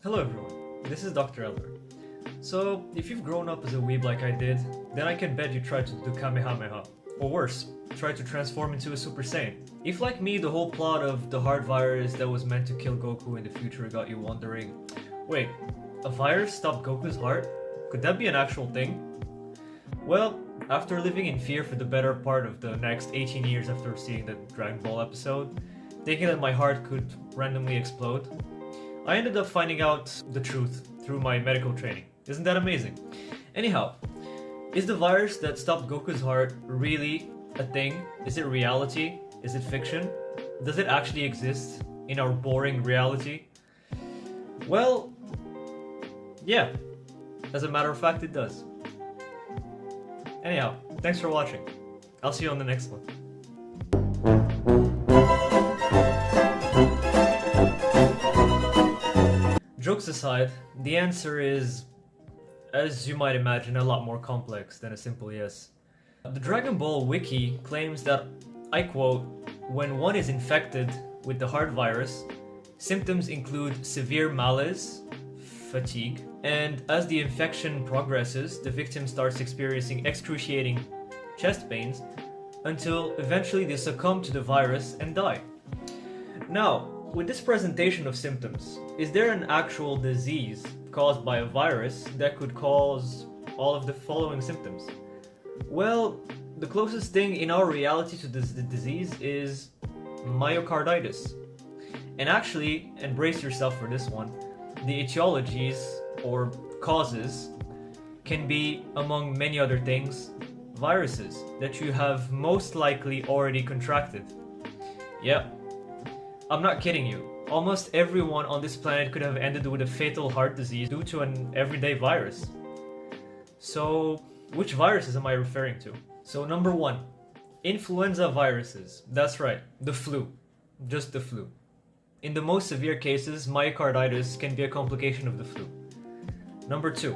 Hello everyone, this is Dr. Elder. So, if you've grown up as a weeb like I did, then I can bet you tried to do Kamehameha. Or worse, tried to transform into a Super Saiyan. If like me, the whole plot of the heart virus that was meant to kill Goku in the future got you wondering, wait, a virus stopped Goku's heart? Could that be an actual thing? Well, after living in fear for the better part of the next 18 years after seeing the Dragon Ball episode, thinking that my heart could randomly explode, I ended up finding out the truth through my medical training. Isn't that amazing? Anyhow, is the virus that stopped Goku's heart really a thing? Is it reality? Is it fiction? Does it actually exist in our boring reality? Well, yeah. As a matter of fact, it does. Anyhow, thanks for watching. I'll see you on the next one. Jokes aside, the answer is, as you might imagine, a lot more complex than a simple yes. The Dragon Ball wiki claims that, I quote, when one is infected with the heart virus, symptoms include severe malaise, fatigue, and as the infection progresses, the victim starts experiencing excruciating chest pains until eventually they succumb to the virus and die. Now, with this presentation of symptoms, is there an actual disease caused by a virus that could cause all of the following symptoms? Well, the closest thing in our reality to this disease is myocarditis. And actually, and brace yourself for this one, the etiologies or causes can be, among many other things, viruses that you have most likely already contracted. Yep. I'm not kidding you. Almost everyone on this planet could have ended with a fatal heart disease due to an everyday virus. So, which viruses am I referring to? So number 1, influenza viruses. That's right, the flu. Just the flu. In the most severe cases, myocarditis can be a complication of the flu. Number 2,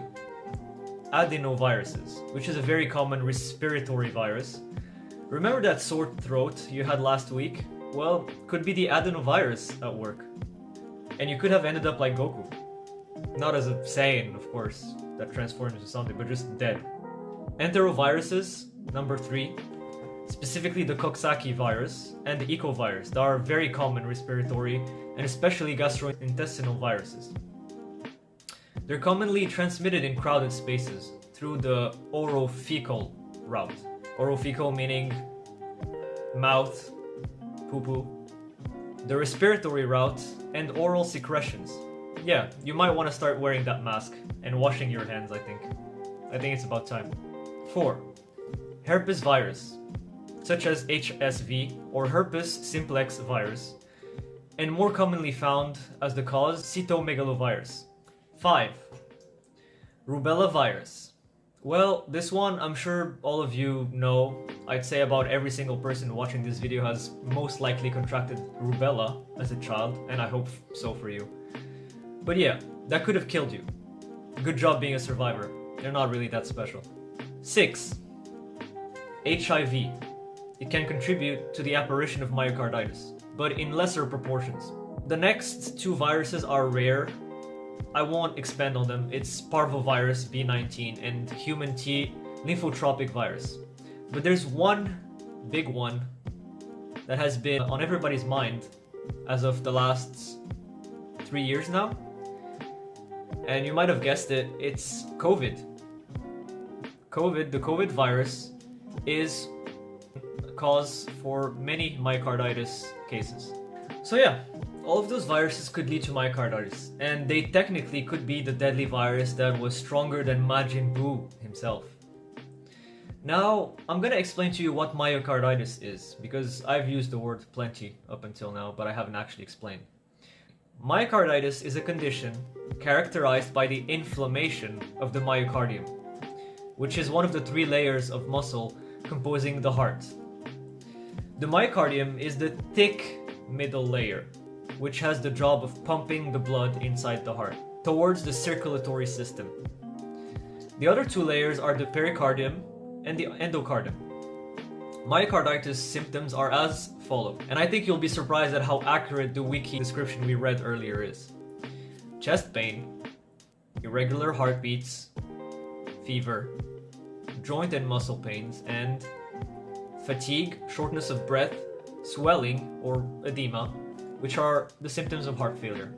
adenoviruses, which is a very common respiratory virus. Remember that sore throat you had last week? Well, could be the adenovirus at work. And you could have ended up like Goku. Not as a Saiyan, of course, that transforms into something, but just dead. Enteroviruses, number 3, specifically the Coxsackie virus and the ecovirus, that are very common respiratory and especially gastrointestinal viruses. They're commonly transmitted in crowded spaces through the orophycal route. Orophycal meaning mouth, poo-poo, the respiratory route, and oral secretions. Yeah, you might want to start wearing that mask and washing your hands, I think. I think it's about time. 4. Herpes virus, such as HSV or herpes simplex virus, and more commonly found as the cause, cytomegalovirus. 5. Rubella virus. Well, this one I'm sure all of you know. I'd say about every single person watching this video has most likely contracted rubella as a child, and I hope so for you. But yeah, that could have killed you. Good job being a survivor. You're not really that special. 6. HIV. It can contribute to the apparition of myocarditis, but in lesser proportions. The next 2 viruses are rare. I won't expand on them. It's parvovirus B19 and human T lymphotropic virus. But there's one big one that has been on everybody's mind as of the last 3 years now. And you might have guessed it, it's COVID. The COVID virus is a cause for many myocarditis cases. So yeah, all of those viruses could lead to myocarditis, and they technically could be the deadly virus that was stronger than Majin Buu himself. Now, I'm gonna explain to you what myocarditis is, because I've used the word plenty up until now, but I haven't actually explained. Myocarditis is a condition characterized by the inflammation of the myocardium, which is one of the 3 layers of muscle composing the heart. The myocardium is the thick middle layer, which has the job of pumping the blood inside the heart towards the circulatory system. The other 2 layers are the pericardium and the endocardium. Myocarditis symptoms are as follow, and I think you'll be surprised at how accurate the wiki description we read earlier is. chest pain, irregular heartbeats, fever, joint and muscle pains, and fatigue, shortness of breath, swelling or edema, which are the symptoms of heart failure,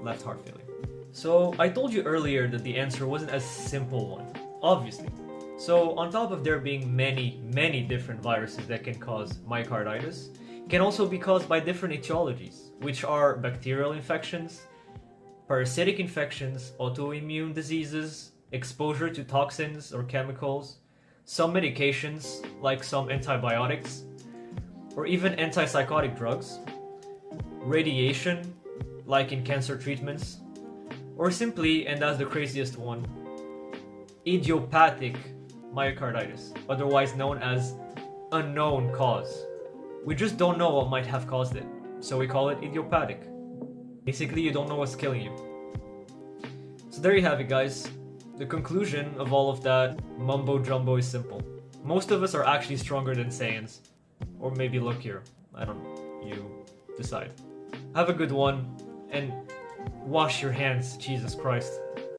left heart failure. So I told you earlier that the answer wasn't a simple one, obviously. So on top of there being many different viruses that can cause myocarditis, it can also be caused by different etiologies, which are bacterial infections, parasitic infections, autoimmune diseases, exposure to toxins or chemicals, some medications like some antibiotics, or even antipsychotic drugs, radiation like in cancer treatments, or simply, and that's the craziest one, idiopathic myocarditis, otherwise known as unknown cause. We just don't know what might have caused it, so we call it idiopathic. Basically, you don't know what's killing you. So there you have it, guys. The conclusion of all of that mumbo jumbo is simple. Most of us are actually stronger than Saiyans, or maybe luckier. I don't know. You decide. Have a good one, and wash your hands, Jesus Christ.